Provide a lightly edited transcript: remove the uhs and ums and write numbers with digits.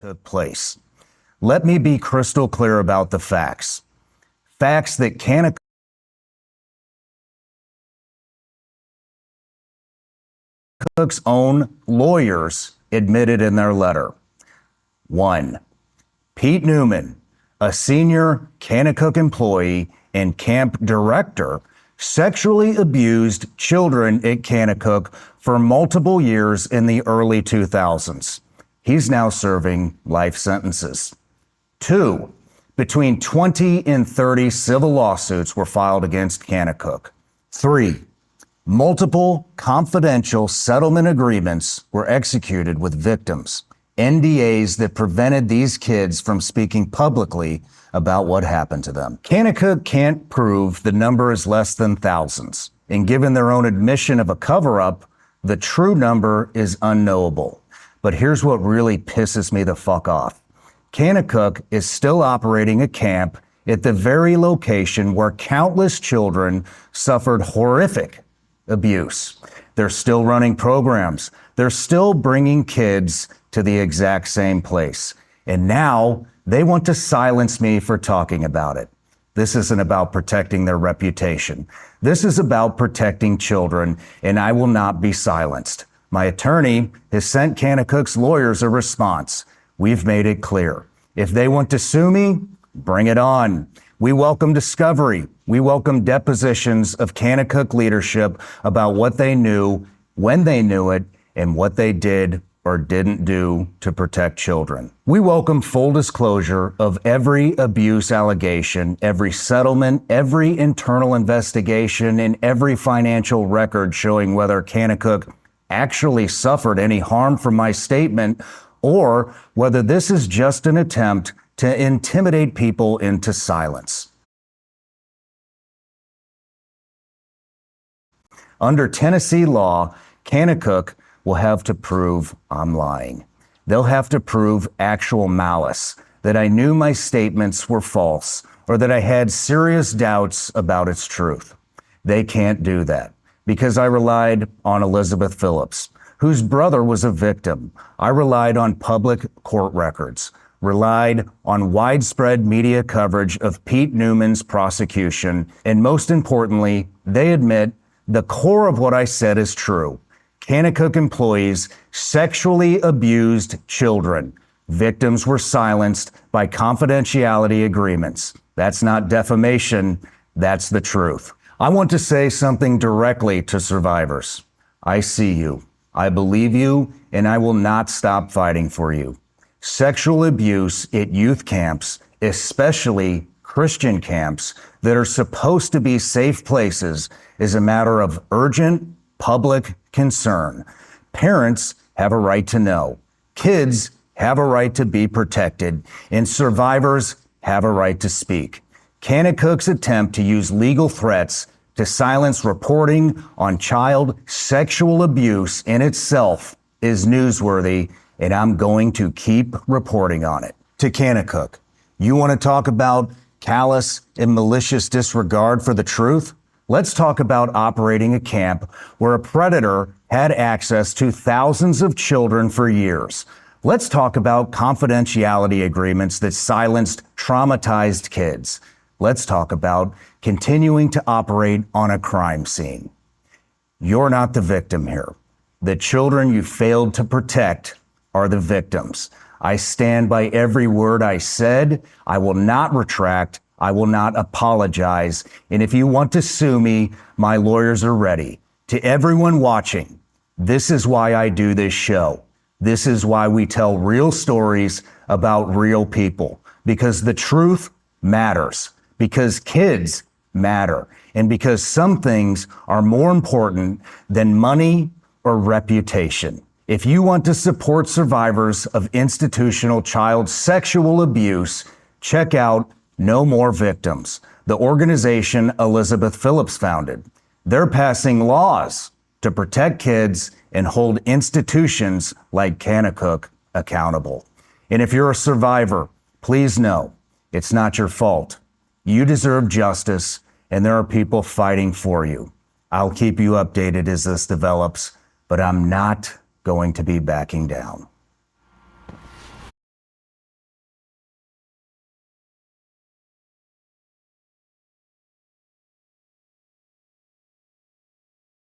took place. Let me be crystal clear about the facts. Facts that Kanakuk's own lawyers admitted in their letter. 1. Pete Newman, a senior Kanakuk employee and camp director, sexually abused children at Kanakuk for multiple years in the early 2000s. He's now serving life sentences. 2. Between 20 and 30 civil lawsuits were filed against Kanakuk. 3. Multiple confidential settlement agreements were executed with victims, NDAs that prevented these kids from speaking publicly about what happened to them. Kanakuk can't prove the number is less than thousands, and given their own admission of a cover-up, the true number is unknowable. But here's what really pisses me the fuck off. Kanakuk is still operating a camp at the very location where countless children suffered horrific abuse. They're still running programs. They're still bringing kids to the exact same place. And now they want to silence me for talking about it. This isn't about protecting their reputation. This is about protecting children, and I will not be silenced. My attorney has sent Kanakuk's lawyers a response. We've made it clear. If they want to sue me, bring it on. We welcome discovery. We welcome depositions of Kanakuk leadership about what they knew, when they knew it, and what they did or didn't do to protect children. We welcome full disclosure of every abuse allegation, every settlement, every internal investigation, and every financial record showing whether Kanakuk actually suffered any harm from my statement or whether this is just an attempt to intimidate people into silence. Under Tennessee law, Kanakuk will have to prove I'm lying. They'll have to prove actual malice, that I knew my statements were false, or that I had serious doubts about its truth. They can't do that because I relied on Elizabeth Phillips, whose brother was a victim. I relied on public court records, relied on widespread media coverage of Pete Newman's prosecution, and most importantly, they admit the core of what I said is true. Kanakuk employees sexually abused children. Victims were silenced by confidentiality agreements. That's not defamation, that's the truth. I want to say something directly to survivors. I see you, I believe you, and I will not stop fighting for you. Sexual abuse at youth camps, especially Christian camps that are supposed to be safe places, is a matter of urgent public concern. Parents have a right to know. Kids have a right to be protected, and survivors have a right to speak. Kanakuk's attempt to use legal threats to silence reporting on child sexual abuse in itself is newsworthy, and I'm going to keep reporting on it. To Kanakuk, you want to talk about callous and malicious disregard for the truth? Let's talk about operating a camp where a predator had access to thousands of children for years. Let's talk about confidentiality agreements that silenced traumatized kids. Let's talk about continuing to operate on a crime scene. You're not the victim here. The children you failed to protect are the victims. I stand by every word I said. I will not retract. I will not apologize. And if you want to sue me, my lawyers are ready. To everyone watching, this is why I do this show. This is why we tell real stories about real people, because the truth matters, because kids matter, and because some things are more important than money or reputation. If you want to support survivors of institutional child sexual abuse, check out No More Victims, the organization Elizabeth Phillips founded. They're passing laws to protect kids and hold institutions like Kanakuk accountable. And if you're a survivor, please know it's not your fault. You deserve justice, and there are people fighting for you. I'll keep you updated as this develops, but I'm not going to be backing down.